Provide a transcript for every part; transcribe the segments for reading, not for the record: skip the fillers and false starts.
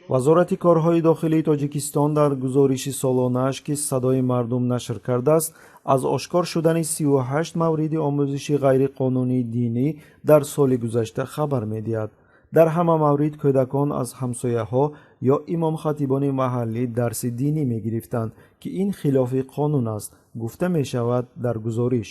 вазорати корҳои дохилии Тоҷикистон дар гузориши солонааш ки садои мардум нашр кардааст, аз ошкор шудани 38 мавриди омӯзиши ғайриқонунии динӣ дар соли гузашта хабар медиҳад. дар ҳама маврид кӯдакон аз ҳамсояҳо ё имомхатибони маҳаллӣ дарси динӣ мегирифтанд ки ин хилофи қонун аст, гуфта мешавад дар гузориш.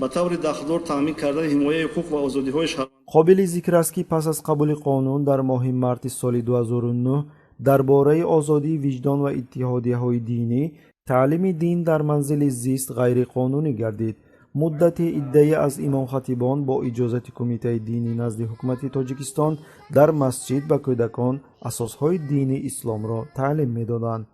ба таври дахдор таъмин кардани ҳимояи ҳуқуқ ва озодиҳои шаҳрвандон. қобили зикр аст ки пас аз қабули қонун дар моҳи марти соли 2009 дар бораи озодии виҷдон ва иттиҳодияҳои динӣ, таълими дин дар манзили зист ғайриқонунӣ гардид. муддати иддаи аз имомхатибон бо иҷозати кумитаи динӣ назди ҳукумати Тоҷикистон дар масҷид ба кӯдакон асосҳои дини исломро таълим медоданд.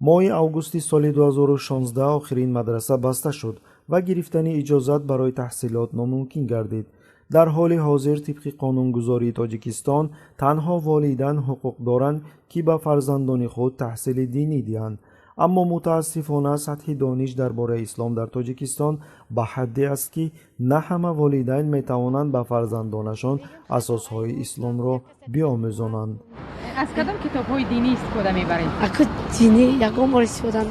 моҳи августи соли 2016 охирин мадраса баста шуд ва гирифтани иҷозат барои таҳсилот номумкин гардид. дар ҳоли ҳозир тибқи қонунгузории Тоҷикистон танҳо волидайн ҳуқуқ доранд ки ба фарзандони худ таҳсили динӣ диҳанд. аммо мутаассифона сатҳи дониш дар бораи ислом дар Тоҷикистон ба ҳадде аст ки на ҳама волидайн метавонанд ба фарзандонашон асосҳои исломро биомӯзонанд. аз кадом китобҳои динӣ истифода мебаред? динӣ ягон бор истифода